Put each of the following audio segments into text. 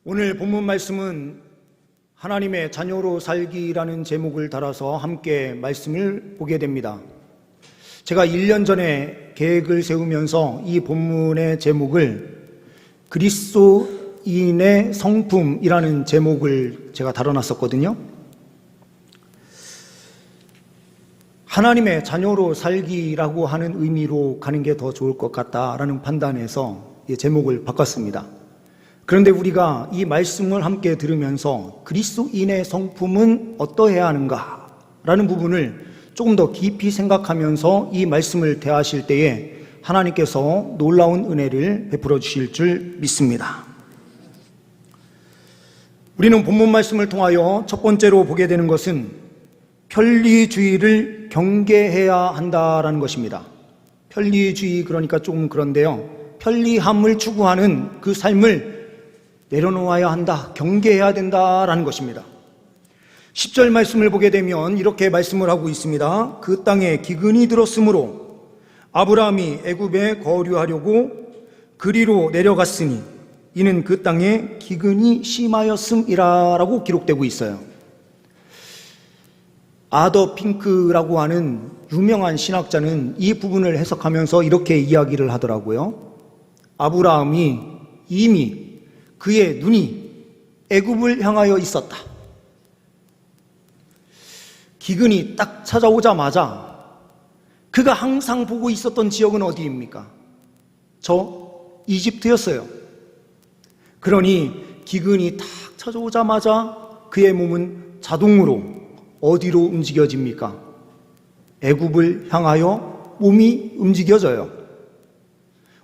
오늘 본문 말씀은 하나님의 자녀로 살기라는 제목을 달아서 함께 말씀을 보게 됩니다. 제가 1년 전에 계획을 세우면서 이 본문의 제목을 그리스도인의 성품이라는 제목을 제가 다뤄놨었거든요. 하나님의 자녀로 살기라고 하는 의미로 가는 게 더 좋을 것 같다라는 판단에서 제목을 바꿨습니다. 그런데 우리가 이 말씀을 함께 들으면서 그리스도인의 성품은 어떠해야 하는가 라는 부분을 조금 더 깊이 생각하면서 이 말씀을 대하실 때에 하나님께서 놀라운 은혜를 베풀어 주실 줄 믿습니다. 우리는 본문 말씀을 통하여 첫 번째로 보게 되는 것은 편리주의를 경계해야 한다라는 것입니다. 편리주의, 그러니까 조금 그런데요, 편리함을 추구하는 그 삶을 내려놓아야 한다, 경계해야 된다라는 것입니다. 10절 말씀을 보게 되면 이렇게 말씀을 하고 있습니다. 그 땅에 기근이 들었으므로 아브라함이 애굽에 거류하려고 그리로 내려갔으니 이는 그 땅에 기근이 심하였음이라라고 기록되고 있어요. 아더 핑크라고 하는 유명한 신학자는 이 부분을 해석하면서 이렇게 이야기를 하더라고요. 아브라함이 이미 그의 눈이 애굽을 향하여 있었다. 기근이 딱 찾아오자마자 그가 항상 보고 있었던 지역은 어디입니까? 저 이집트였어요. 그러니 기근이 딱 찾아오자마자 그의 몸은 자동으로 어디로 움직여집니까? 애굽을 향하여 몸이 움직여져요.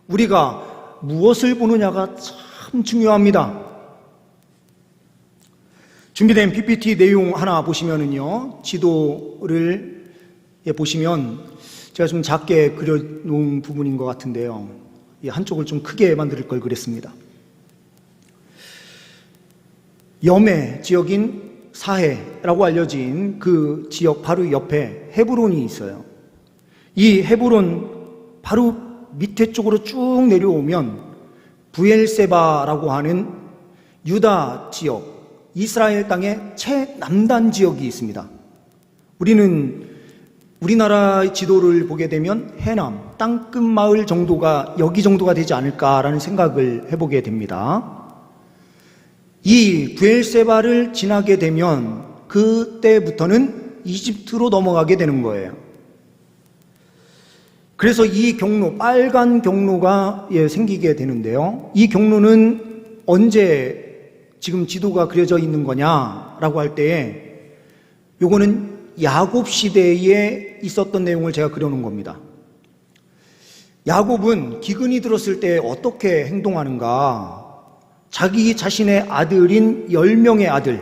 우리가 무엇을 보느냐가 참 중요합니다. 준비된 PPT 내용 하나 보시면은요, 지도를 보시면 제가 좀 작게 그려놓은 부분인 것 같은데요, 이 한쪽을 좀 크게 만들 걸 그랬습니다. 염해 지역인 사해라고 알려진 그 지역 바로 옆에 헤브론이 있어요. 이 헤브론 바로 밑에 쪽으로 쭉 내려오면 부엘세바라고 하는 유다 지역, 이스라엘 땅의 최남단 지역이 있습니다. 우리는 우리나라 지도를 보게 되면 해남, 땅끝 마을 정도가 여기 정도가 되지 않을까라는 생각을 해보게 됩니다. 이 부엘세바를 지나게 되면 그때부터는 이집트로 넘어가게 되는 거예요. 그래서 이 경로, 빨간 경로가 생기게 되는데요, 이 경로는 언제 지금 지도가 그려져 있는 거냐라고 할 때에 요거는 야곱 시대에 있었던 내용을 제가 그려놓은 겁니다. 야곱은 기근이 들었을 때 어떻게 행동하는가? 자기 자신의 아들인 10명의 아들,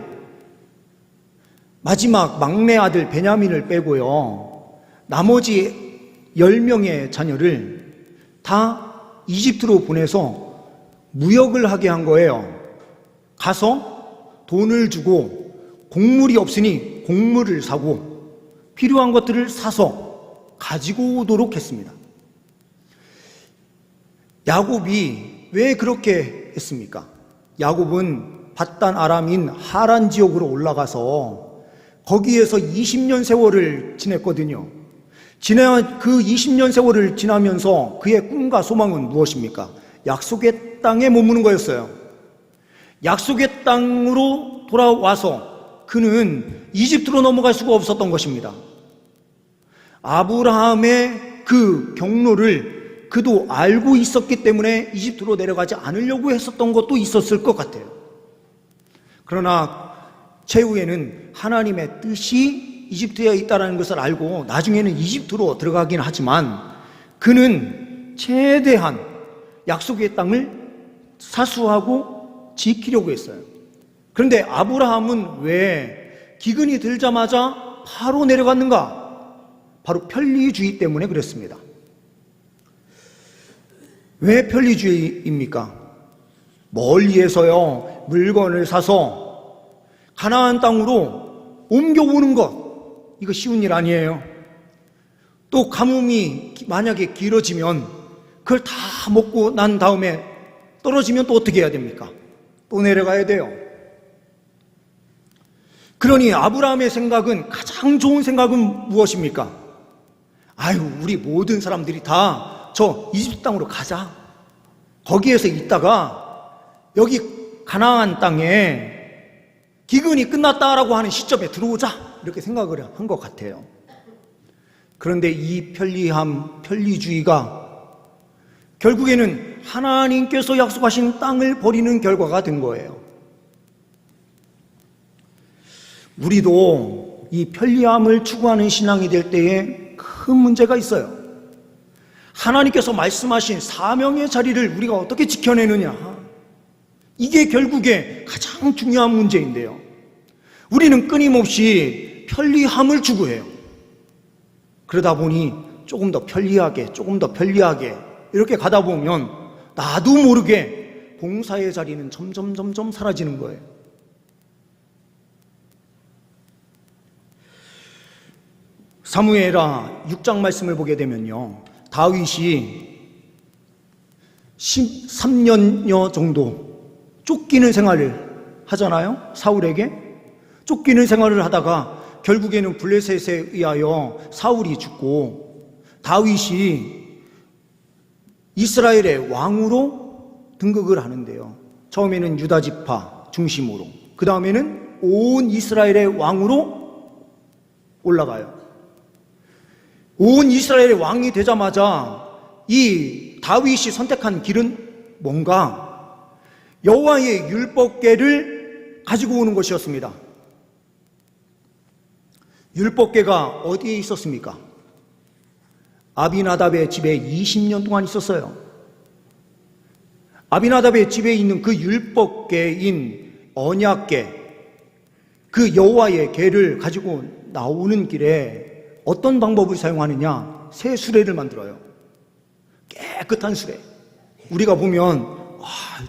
마지막 막내 아들 베냐민을 빼고요, 나머지 10명의 자녀를 다 이집트로 보내서 무역을 하게 한 거예요. 가서 돈을 주고 곡물이 없으니 곡물을 사고 필요한 것들을 사서 가지고 오도록 했습니다. 야곱이 왜 그렇게 했습니까? 야곱은 밧단 아람인 하란 지역으로 올라가서 거기에서 20년 세월을 지냈거든요. 그 20년 세월을 지나면서 그의 꿈과 소망은 무엇입니까? 약속의 땅에 머무는 거였어요. 약속의 땅으로 돌아와서 그는 이집트로 넘어갈 수가 없었던 것입니다. 아브라함의 그 경로를 그도 알고 있었기 때문에 이집트로 내려가지 않으려고 했었던 것도 있었을 것 같아요. 그러나 최후에는 하나님의 뜻이 이집트에 있다는 것을 알고 나중에는 이집트로 들어가긴 하지만 그는 최대한 약속의 땅을 사수하고 지키려고 했어요. 그런데 아브라함은 왜 기근이 들자마자 바로 내려갔는가? 바로 편리주의 때문에 그랬습니다. 왜 편리주의입니까? 멀리에서요, 물건을 사서 가나안 땅으로 옮겨오는 것, 이거 쉬운 일 아니에요. 또 가뭄이 만약에 길어지면 그걸 다 먹고 난 다음에 떨어지면 또 어떻게 해야 됩니까? 또 내려가야 돼요. 그러니 아브라함의 생각은, 가장 좋은 생각은 무엇입니까? 아유, 우리 모든 사람들이 다 저 이집트 땅으로 가자. 거기에서 있다가 여기 가나안 땅에 기근이 끝났다라고 하는 시점에 들어오자, 이렇게 생각을 한 것 같아요. 그런데 이 편리함, 편리주의가 결국에는 하나님께서 약속하신 땅을 버리는 결과가 된 거예요. 우리도 이 편리함을 추구하는 신앙이 될 때에 큰 문제가 있어요. 하나님께서 말씀하신 사명의 자리를 우리가 어떻게 지켜내느냐, 이게 결국에 가장 중요한 문제인데요. 우리는 끊임없이 편리함을 추구해요. 그러다 보니 조금 더 편리하게 이렇게 가다 보면 나도 모르게 봉사의 자리는 점점 사라지는 거예요. 사무엘하 6장 말씀을 보게 되면요, 다윗이 13년여 정도 쫓기는 생활을 하잖아요. 사울에게 쫓기는 생활을 하다가 결국에는 블레셋에 의하여 사울이 죽고 다윗이 이스라엘의 왕으로 등극을 하는데요. 처음에는 유다 지파 중심으로, 그 다음에는 온 이스라엘의 왕으로 올라가요. 온 이스라엘의 왕이 되자마자 이 다윗이 선택한 길은 뭔가? 여호와의 율법궤를 가지고 오는 것이었습니다. 율법궤가 어디에 있었습니까? 아비나답의 집에 20년 동안 있었어요. 아비나답의 집에 있는 그 율법궤인 언약궤, 그 여호와의 궤를 가지고 나오는 길에 어떤 방법을 사용하느냐? 새 수레를 만들어요. 깨끗한 수레. 우리가 보면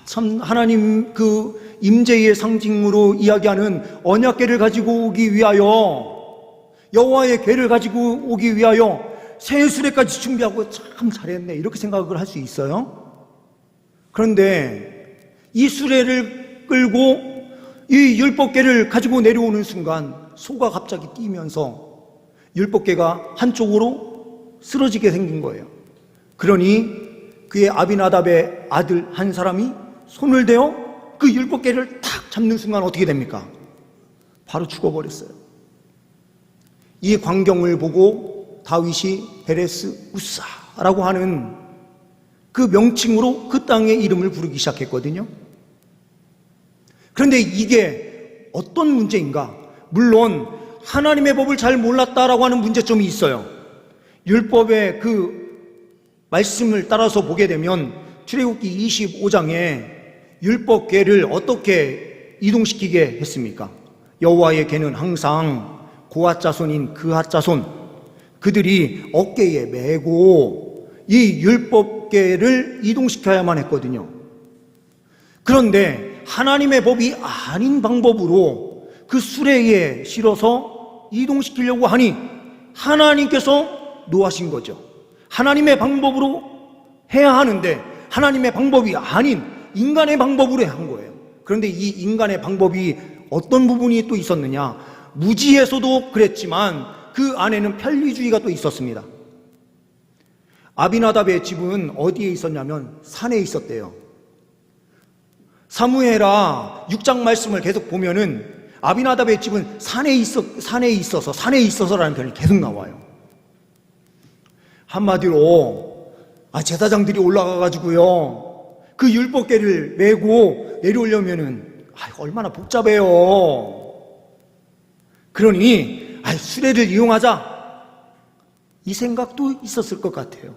참 하나님 그 임재의 상징으로 이야기하는 언약궤를 가지고 오기 위하여, 여호와의 궤를 가지고 오기 위하여 새 수레까지 준비하고 참 잘했네, 이렇게 생각을 할 수 있어요. 그런데 이 수레를 끌고 이 율법궤를 가지고 내려오는 순간 소가 갑자기 뛰면서 율법궤가 한쪽으로 쓰러지게 생긴 거예요. 그러니 그의 아비나답의 아들 한 사람이 손을 대어 그 율법궤를 탁 잡는 순간 어떻게 됩니까? 바로 죽어버렸어요. 이 광경을 보고 다윗이 베레스 우사라고 하는 그 명칭으로 그 땅의 이름을 부르기 시작했거든요. 그런데 이게 어떤 문제인가? 물론 하나님의 법을 잘 몰랐다라고 하는 문제점이 있어요. 율법의 그 말씀을 따라서 보게 되면 출애굽기 25장에 율법궤를 어떻게 이동시키게 했습니까? 여호와의 궤는 항상 고핫 자손인 그핫 자손, 그들이 어깨에 메고 이 율법궤를 이동시켜야만 했거든요. 그런데 하나님의 법이 아닌 방법으로 그 수레에 실어서 이동시키려고 하니 하나님께서 노하신 거죠. 하나님의 방법으로 해야 하는데 하나님의 방법이 아닌 인간의 방법으로 한 거예요. 그런데 이 인간의 방법이 어떤 부분이 또 있었느냐? 무지에서도 그랬지만 그 안에는 편리주의가 또 있었습니다. 아비나답의 집은 어디에 있었냐면 산에 있었대요. 사무엘하 6장 말씀을 계속 보면은 아비나답의 집은 산에 있어서라는 표현이 계속 나와요. 한마디로 제사장들이 올라가가지고요 그 율법궤를 메고 내려오려면은 얼마나 복잡해요. 그러니 수레를 이용하자, 이 생각도 있었을 것 같아요.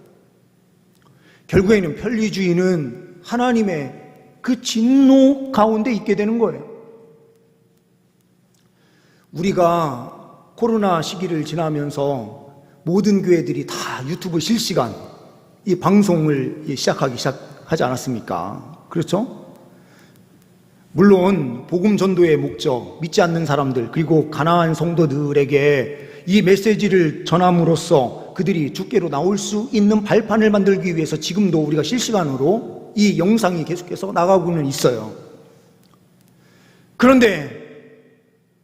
결국에는 편리주의는 하나님의 그 진노 가운데 있게 되는 거예요. 우리가 코로나 시기를 지나면서 모든 교회들이 다 유튜브 실시간 이 방송을 시작하지 않았습니까? 그렇죠? 물론 복음 전도의 목적, 믿지 않는 사람들 그리고 가난한 성도들에게 이 메시지를 전함으로써 그들이 주께로 나올 수 있는 발판을 만들기 위해서 지금도 우리가 실시간으로 이 영상이 계속해서 나가고는 있어요. 그런데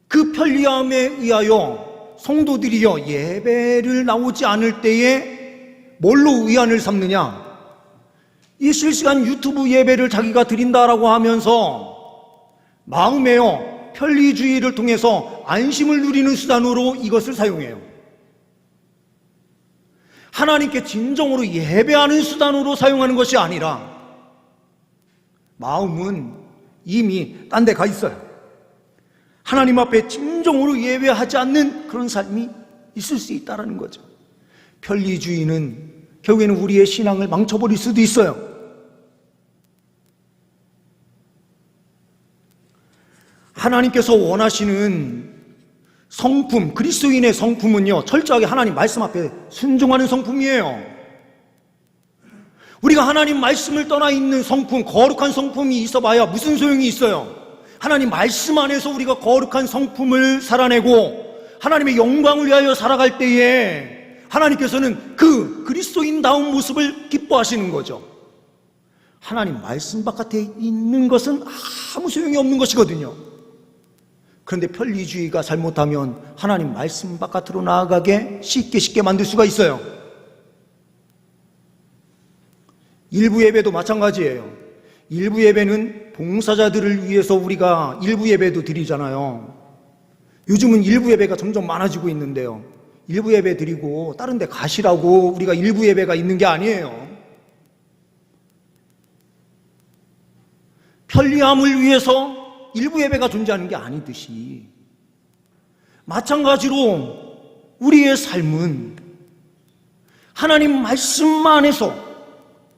그 편리함에 의하여 성도들이여 예배를 나오지 않을 때에 뭘로 위안을 삼느냐? 이 실시간 유튜브 예배를 자기가 드린다라고 하면서 마음에요 편리주의를 통해서 안심을 누리는 수단으로 이것을 사용해요. 하나님께 진정으로 예배하는 수단으로 사용하는 것이 아니라 마음은 이미 딴 데 가 있어요. 하나님 앞에 진정으로 예배하지 않는 그런 삶이 있을 수 있다는 거죠. 편리주의는 결국에는 우리의 신앙을 망쳐버릴 수도 있어요. 하나님께서 원하시는 성품, 그리스도인의 성품은요 철저하게 하나님 말씀 앞에 순종하는 성품이에요. 우리가 하나님 말씀을 떠나 있는 성품, 거룩한 성품이 있어봐야 무슨 소용이 있어요? 하나님 말씀 안에서 우리가 거룩한 성품을 살아내고 하나님의 영광을 위하여 살아갈 때에 하나님께서는 그 그리스도인다운 모습을 기뻐하시는 거죠. 하나님 말씀 바깥에 있는 것은 아무 소용이 없는 것이거든요. 그런데 편리주의가 잘못하면 하나님 말씀 바깥으로 나아가게 쉽게 만들 수가 있어요. 일부 예배도 마찬가지예요. 일부 예배는 봉사자들을 위해서 우리가 일부 예배도 드리잖아요. 요즘은 일부 예배가 점점 많아지고 있는데요. 일부 예배 드리고 다른 데 가시라고 우리가 일부 예배가 있는 게 아니에요. 편리함을 위해서 일부 예배가 존재하는 게 아니듯이 마찬가지로 우리의 삶은 하나님 말씀 안에서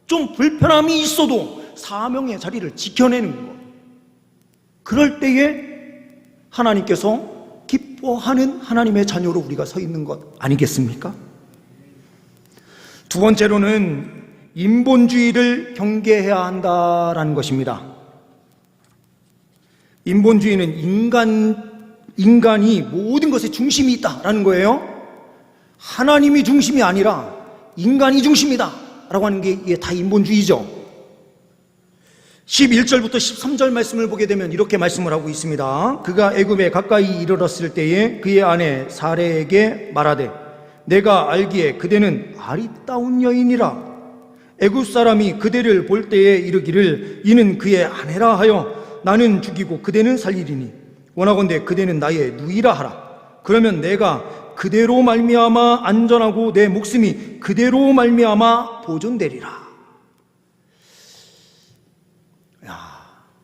좀 불편함이 있어도 사명의 자리를 지켜내는 것, 그럴 때에 하나님께서 기뻐하는 하나님의 자녀로 우리가 서 있는 것 아니겠습니까? 두 번째로는 인본주의를 경계해야 한다라는 것입니다. 인본주의는 인간이 모든 것의 중심이 있다라는 거예요. 하나님이 중심이 아니라 인간이 중심이다 라고 하는 게 이게 다 인본주의죠. 11절부터 13절 말씀을 보게 되면 이렇게 말씀을 하고 있습니다. 그가 애굽에 가까이 이르렀을 때에 그의 아내 사레에게 말하되 내가 알기에 그대는 아리따운 여인이라. 애굽 사람이 그대를 볼 때에 이르기를 이는 그의 아내라 하여 나는 죽이고 그대는 살리리니 원하건대 그대는 나의 누이라 하라. 그러면 내가 그대로 말미암아 안전하고 내 목숨이 그대로 말미암아 보존되리라.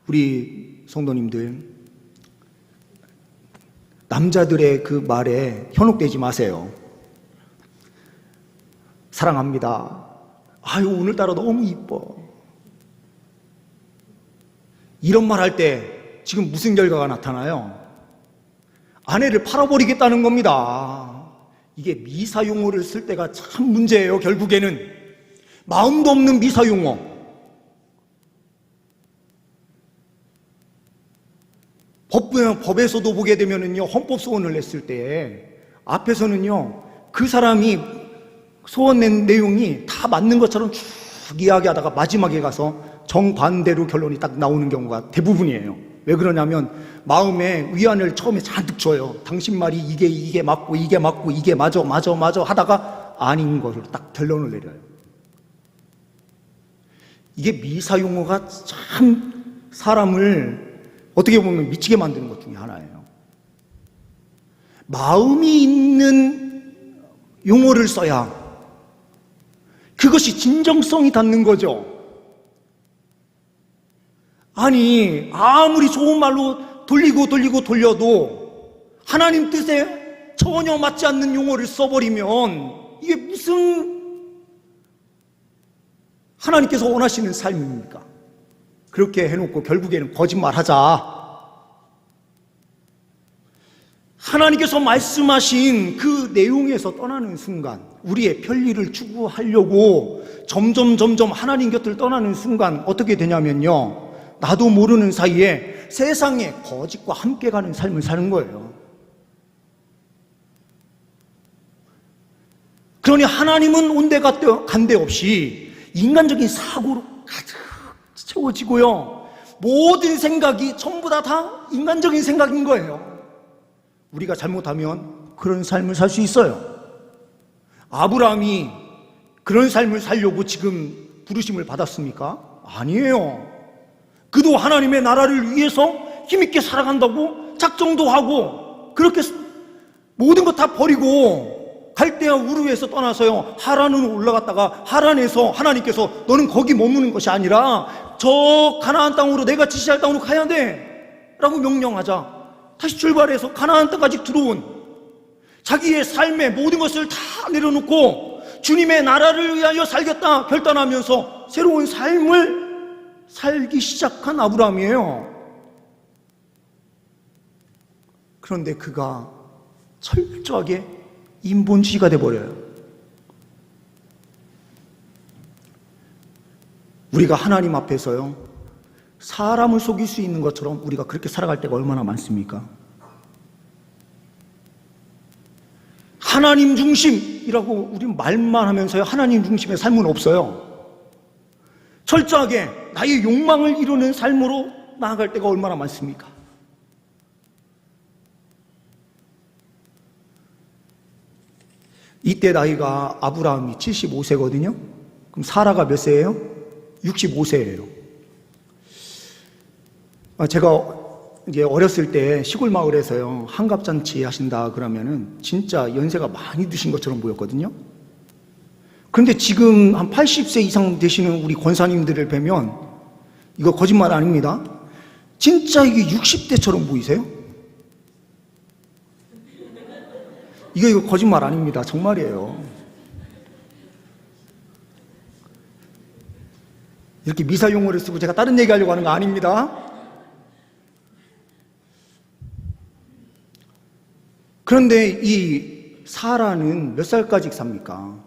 우리 성도님들, 남자들의 그 말에 현혹되지 마세요. 사랑합니다. 아유 오늘따라 너무 이뻐. 이런 말 할 때 지금 무슨 결과가 나타나요? 아내를 팔아버리겠다는 겁니다. 이게 미사용어를 쓸 때가 참 문제예요. 결국에는 마음도 없는 미사용어. 법에서도 보게 되면은요, 헌법 소원을 냈을 때 앞에서는요 그 사람이 소원 낸 내용이 다 맞는 것처럼 쭉 이야기하다가 마지막에 가서 정반대로 결론이 딱 나오는 경우가 대부분이에요. 왜 그러냐면 마음에 위안을 처음에 잔뜩 줘요. 당신 말이 이게 맞고 이게 맞고 이게 맞아 하다가 아닌 거를 딱 결론을 내려요. 이게 미사용어가 참 사람을 어떻게 보면 미치게 만드는 것 중에 하나예요. 마음이 있는 용어를 써야 그것이 진정성이 닿는 거죠. 아니 아무리 좋은 말로 돌려도 하나님 뜻에 전혀 맞지 않는 용어를 써버리면 이게 무슨 하나님께서 원하시는 삶입니까? 그렇게 해놓고 결국에는 거짓말하자. 하나님께서 말씀하신 그 내용에서 떠나는 순간, 우리의 편리를 추구하려고 점점 하나님 곁을 떠나는 순간 어떻게 되냐면요, 나도 모르는 사이에 세상의 거짓과 함께 가는 삶을 사는 거예요. 그러니 하나님은 온데간데 없이 인간적인 사고로 가득 채워지고요, 모든 생각이 전부 다 인간적인 생각인 거예요. 우리가 잘못하면 그런 삶을 살 수 있어요. 아브라함이 그런 삶을 살려고 지금 부르심을 받았습니까? 아니에요. 그도 하나님의 나라를 위해서 힘있게 살아간다고 작정도 하고 그렇게 모든 것 다 버리고 갈대아 우르에서 떠나서요 하란으로 올라갔다가 하란에서 하나님께서 너는 거기 머무는 것이 아니라 저 가나안 땅으로 내가 지시할 땅으로 가야 돼 라고 명령하자 다시 출발해서 가나안 땅까지 들어온 자기의 삶의 모든 것을 다 내려놓고 주님의 나라를 위하여 살겠다 결단하면서 새로운 삶을 살기 시작한 아브라함이에요. 그런데 그가 철저하게 인본주의가 돼버려요. 우리가 하나님 앞에서요 사람을 속일 수 있는 것처럼 우리가 그렇게 살아갈 때가 얼마나 많습니까? 하나님 중심이라고 우리 말만 하면서요 하나님 중심의 삶은 없어요. 철저하게 나의 욕망을 이루는 삶으로 나아갈 때가 얼마나 많습니까? 이때 나이가 아브라함이 75세거든요. 그럼 사라가 몇 세예요? 65세예요. 제가 이제 어렸을 때 시골 마을에서요 한갑잔치 하신다 그러면은 진짜 연세가 많이 드신 것처럼 보였거든요. 그런데 지금 한 80세 이상 되시는 우리 권사님들을 뵈면 이거 거짓말 아닙니다. 진짜 이게 60대처럼 보이세요? 이거 거짓말 아닙니다. 정말이에요. 이렇게 미사 용어를 쓰고 제가 다른 얘기하려고 하는 거 아닙니다. 그런데 이 사라는 몇 살까지 삽니까?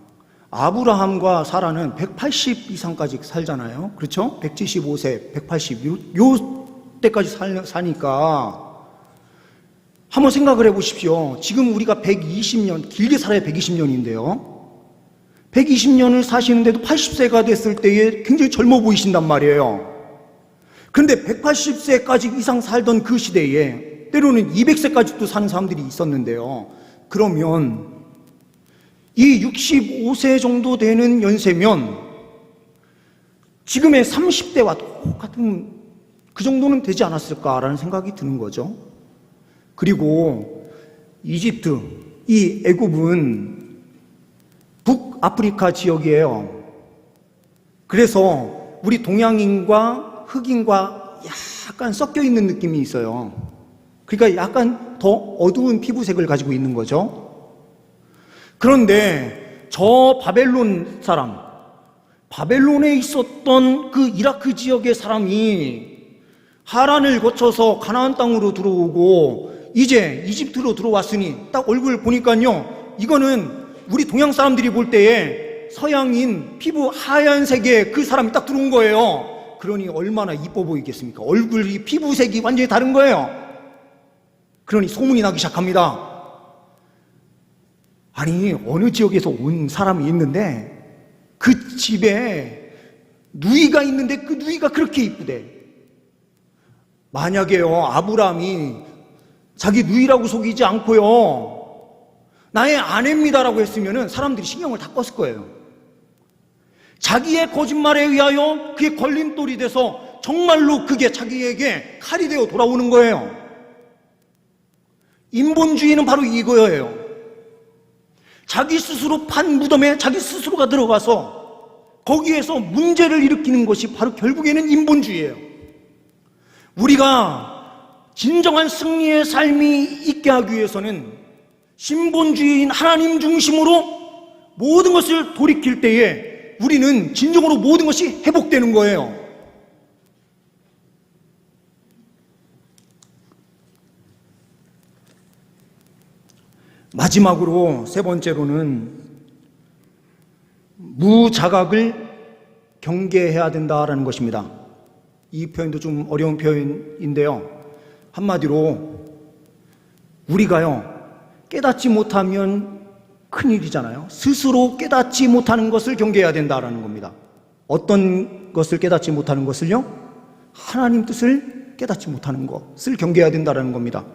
아브라함과 사라는 180 이상까지 살잖아요. 그렇죠? 175세, 180, 요 때까지 사니까 한번 생각을 해보십시오. 지금 우리가 120년, 길게 살아야 120년인데요. 120년을 사시는데도 80세가 됐을 때에 굉장히 젊어 보이신단 말이에요. 그런데 180세까지 이상 살던 그 시대에 때로는 200세까지도 사는 사람들이 있었는데요. 그러면 이 65세 정도 되는 연세면 지금의 30대와 똑같은 그 정도는 되지 않았을까라는 생각이 드는 거죠. 그리고 이집트, 이 애굽은 북아프리카 지역이에요. 그래서 우리 동양인과 흑인과 약간 섞여 있는 느낌이 있어요. 그러니까 약간 더 어두운 피부색을 가지고 있는 거죠. 그런데 저 바벨론 사람, 바벨론에 있었던 그 이라크 지역의 사람이 하란을 거쳐서 가나안 땅으로 들어오고 이제 이집트로 들어왔으니 딱 얼굴 보니까요 이거는 우리 동양 사람들이 볼 때에 서양인 피부 하얀색의 그 사람이 딱 들어온 거예요. 그러니 얼마나 이뻐 보이겠습니까? 얼굴이 피부색이 완전히 다른 거예요. 그러니 소문이 나기 시작합니다. 아니 어느 지역에서 온 사람이 있는데 그 집에 누이가 있는데 그 누이가 그렇게 이쁘대. 만약에요 아브라함이 자기 누이라고 속이지 않고요 나의 아내입니다라고 했으면은 사람들이 신경을 다 껐을 거예요. 자기의 거짓말에 의하여 그게 걸림돌이 돼서 정말로 그게 자기에게 칼이 되어 돌아오는 거예요. 인본주의는 바로 이거예요. 자기 스스로 판 무덤에 자기 스스로가 들어가서 거기에서 문제를 일으키는 것이 바로 결국에는 인본주의예요. 우리가 진정한 승리의 삶이 있게 하기 위해서는 신본주의인 하나님 중심으로 모든 것을 돌이킬 때에 우리는 진정으로 모든 것이 회복되는 거예요. 마지막으로 세 번째로는 무자각을 경계해야 된다라는 것입니다. 이 표현도 좀 어려운 표현인데요. 한마디로 우리가요 깨닫지 못하면 큰일이잖아요. 스스로 깨닫지 못하는 것을 경계해야 된다라는 겁니다. 어떤 것을 깨닫지 못하는 것을요? 하나님 뜻을 깨닫지 못하는 것을 경계해야 된다는 겁니다.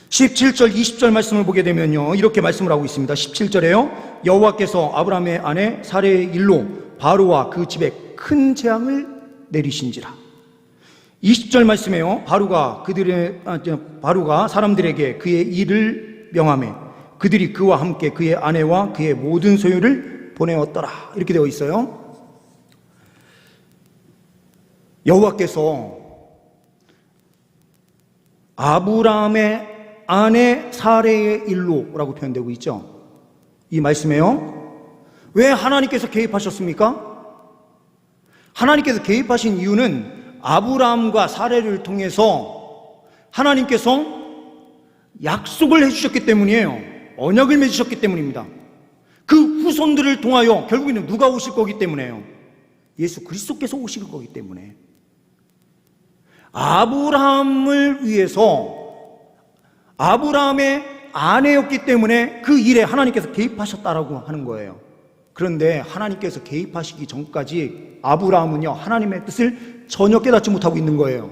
17절, 20절 말씀을 보게 되면요, 이렇게 말씀을 하고 있습니다. 17절에요, 여호와께서 아브라함의 아내 사레의 일로 바로와 그 집에 큰 재앙을 내리신지라. 20절 말씀에요, 바로가 사람들에게 그의 일을 명하매 그들이 그와 함께 그의 아내와 그의 모든 소유를 보내었더라. 이렇게 되어 있어요. 여호와께서 아브라함의 아내 사레의 일로라고 표현되고 있죠. 이 말씀에요, 왜 하나님께서 개입하셨습니까? 하나님께서 개입하신 이유는 아브라함과 사레를 통해서 하나님께서 약속을 해주셨기 때문이에요. 언약을 맺으셨기 때문입니다. 그 후손들을 통하여 결국에는 누가 오실 거기 때문에요. 예수 그리스도께서 오실 거기 때문에. 아브라함을 위해서, 아브라함의 아내였기 때문에 그 일에 하나님께서 개입하셨다라고 하는 거예요. 그런데 하나님께서 개입하시기 전까지 아브라함은요, 하나님의 뜻을 전혀 깨닫지 못하고 있는 거예요.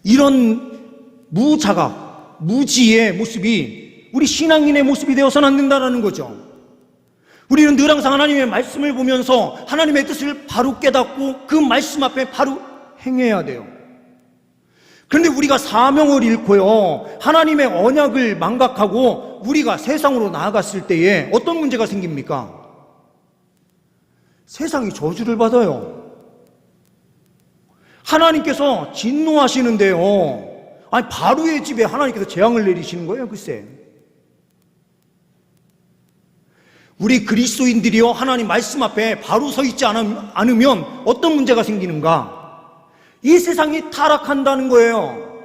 이런 무자각, 무지의 모습이 우리 신앙인의 모습이 되어서는 안 된다는 거죠. 우리는 늘 항상 하나님의 말씀을 보면서 하나님의 뜻을 바로 깨닫고 그 말씀 앞에 바로 행해야 돼요. 그런데 우리가 사명을 잃고요, 하나님의 언약을 망각하고 우리가 세상으로 나아갔을 때에 어떤 문제가 생깁니까? 세상이 저주를 받아요. 하나님께서 진노하시는데요, 아니 바로의 집에 하나님께서 재앙을 내리시는 거예요. 글쎄, 우리 그리스도인들이요, 하나님 말씀 앞에 바로 서 있지 않으면 어떤 문제가 생기는가? 이 세상이 타락한다는 거예요.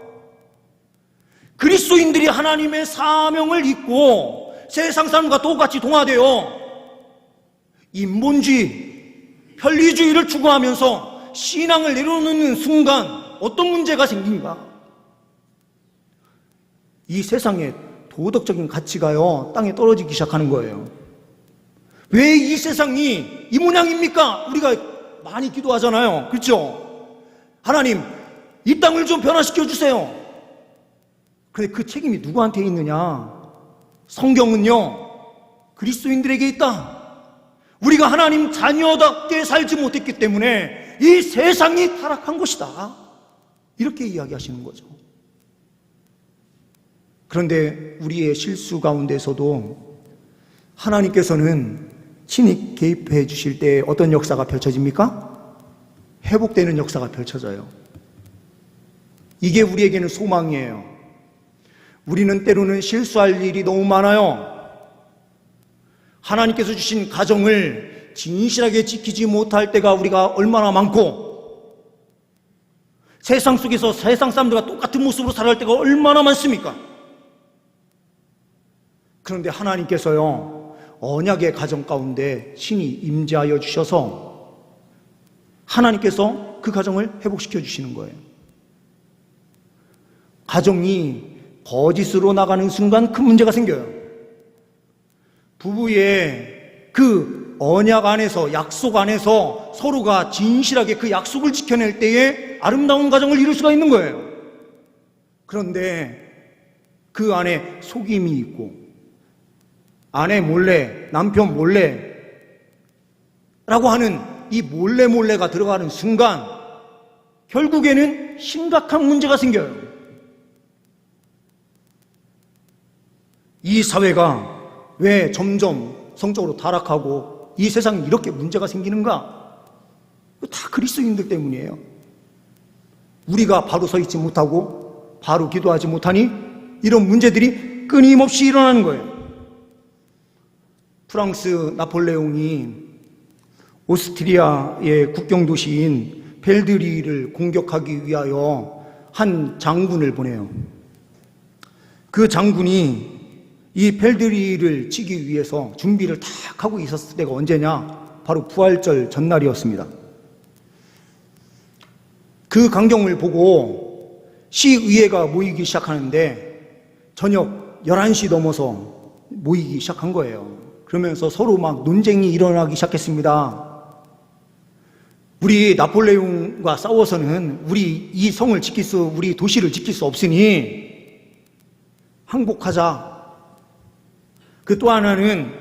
그리스도인들이 하나님의 사명을 잊고 세상 사람과 똑같이 동화되어 인본주의, 편리주의를 추구하면서 신앙을 내려놓는 순간 어떤 문제가 생긴가? 이 세상의 도덕적인 가치가요, 땅에 떨어지기 시작하는 거예요. 왜 이 세상이 이 모양입니까? 우리가 많이 기도하잖아요. 그렇죠? 하나님, 이 땅을 좀 변화시켜 주세요. 그런데 그 책임이 누구한테 있느냐? 성경은요, 그리스도인들에게 있다. 우리가 하나님 자녀답게 살지 못했기 때문에 이 세상이 타락한 것이다. 이렇게 이야기하시는 거죠. 그런데 우리의 실수 가운데서도 하나님께서는 친히 개입해 주실 때 어떤 역사가 펼쳐집니까? 회복되는 역사가 펼쳐져요. 이게 우리에게는 소망이에요. 우리는 때로는 실수할 일이 너무 많아요. 하나님께서 주신 가정을 진실하게 지키지 못할 때가 우리가 얼마나 많고, 세상 속에서 세상 사람들과 똑같은 모습으로 살아갈 때가 얼마나 많습니까? 그런데 하나님께서요, 언약의 가정 가운데 친히 임재하여 주셔서 하나님께서 그 가정을 회복시켜 주시는 거예요. 가정이 거짓으로 나가는 순간 큰 문제가 생겨요. 부부의 그 언약 안에서, 약속 안에서 서로가 진실하게 그 약속을 지켜낼 때에 아름다운 가정을 이룰 수가 있는 거예요. 그런데 그 안에 속임이 있고, 아내 몰래, 남편 몰래 라고 하는 이 몰래가 들어가는 순간 결국에는 심각한 문제가 생겨요. 이 사회가 왜 점점 성적으로 타락하고 이 세상에 이렇게 문제가 생기는가? 다 그리스도인들 때문이에요. 우리가 바로 서 있지 못하고 바로 기도하지 못하니 이런 문제들이 끊임없이 일어나는 거예요. 프랑스 나폴레옹이 오스트리아의 국경도시인 벨드리를 공격하기 위하여 한 장군을 보내요. 그 장군이 이 벨드리를 치기 위해서 준비를 탁 하고 있었을 때가 언제냐? 바로 부활절 전날이었습니다. 그 광경을 보고 시의회가 모이기 시작하는데 저녁 11시 넘어서 모이기 시작한 거예요. 그러면서 서로 막 논쟁이 일어나기 시작했습니다. 우리 나폴레옹과 싸워서는 우리 이 성을 우리 도시를 지킬 수 없으니 항복하자. 그 또 하나는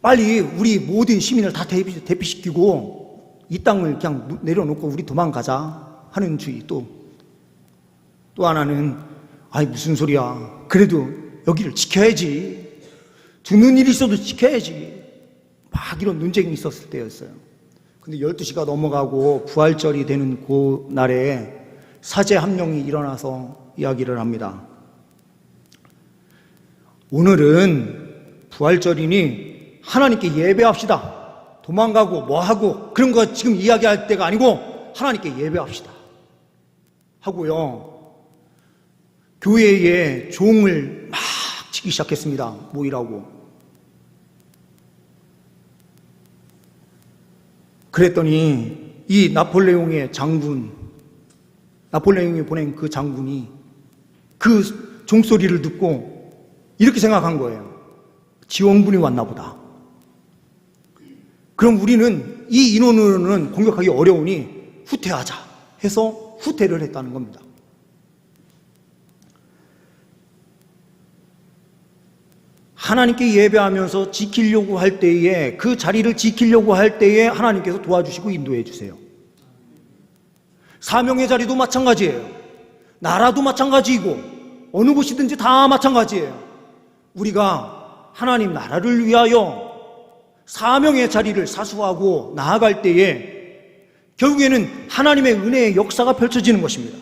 빨리 우리 모든 시민을 다 대피시키고 이 땅을 그냥 내려놓고 우리 도망가자 하는 주의. 또 하나는 무슨 소리야. 그래도 여기를 지켜야지. 죽는 일이 있어도 지켜야지. 막 이런 논쟁이 있었을 때였어요. 근데 12시가 넘어가고 부활절이 되는 그 날에 사제 한 명이 일어나서 이야기를 합니다. 오늘은 부활절이니 하나님께 예배합시다. 도망가고 뭐하고 그런 거 지금 이야기할 때가 아니고 하나님께 예배합시다 하고요, 교회에 종을 막 치기 시작했습니다. 모이라고. 그랬더니 이 나폴레옹의 장군, 나폴레옹이 보낸 그 장군이 그 종소리를 듣고 이렇게 생각한 거예요. 지원군이 왔나 보다. 그럼 우리는 이 인원으로는 공격하기 어려우니 후퇴하자 해서 후퇴를 했다는 겁니다. 하나님께 예배하면서 지키려고 할 때에, 그 자리를 지키려고 할 때에 하나님께서 도와주시고 인도해 주세요. 사명의 자리도 마찬가지예요. 나라도 마찬가지이고 어느 곳이든지 다 마찬가지예요. 우리가 하나님 나라를 위하여 사명의 자리를 사수하고 나아갈 때에 결국에는 하나님의 은혜의 역사가 펼쳐지는 것입니다.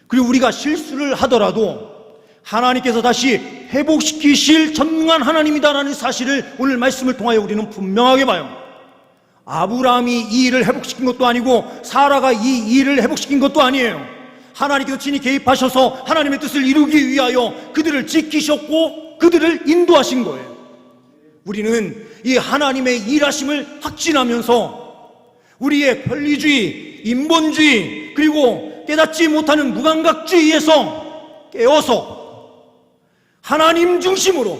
그리고 우리가 실수를 하더라도 하나님께서 다시 회복시키실 전능한 하나님이다라는 사실을 오늘 말씀을 통하여 우리는 분명하게 봐요. 아브라함이 이 일을 회복시킨 것도 아니고 사라가 이 일을 회복시킨 것도 아니에요. 하나님께서 친히 개입하셔서 하나님의 뜻을 이루기 위하여 그들을 지키셨고 그들을 인도하신 거예요. 우리는 이 하나님의 일하심을 확신하면서 우리의 편리주의, 인본주의, 그리고 깨닫지 못하는 무감각주의에서 깨어서 하나님 중심으로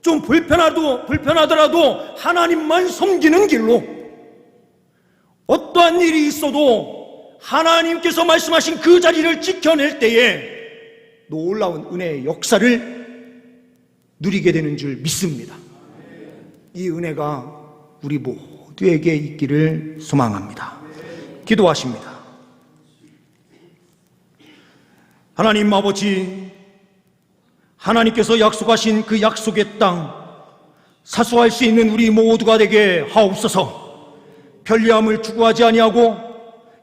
좀 불편하더라도 하나님만 섬기는 길로, 어떠한 일이 있어도 하나님께서 말씀하신 그 자리를 지켜낼 때에 놀라운 은혜의 역사를 누리게 되는 줄 믿습니다. 이 은혜가 우리 모두에게 있기를 소망합니다. 기도하십니다. 하나님 아버지, 하나님께서 약속하신 그 약속의 땅 사수할 수 있는 우리 모두가 되게 하옵소서. 편리함을 추구하지 아니하고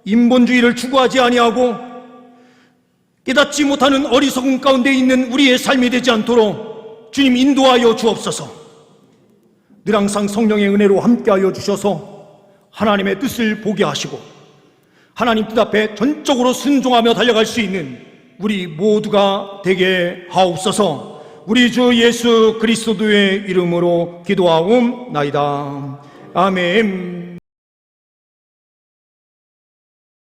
인본주의를 추구하지 아니하고 깨닫지 못하는 어리석음 가운데 있는 우리의 삶이 되지 않도록 주님 인도하여 주옵소서. 늘 항상 성령의 은혜로 함께하여 주셔서 하나님의 뜻을 보게 하시고 하나님 뜻 앞에 전적으로 순종하며 달려갈 수 있는 우리 모두가 되게 하옵소서. 우리 주 예수 그리스도의 이름으로 기도하옵나이다. 아멘.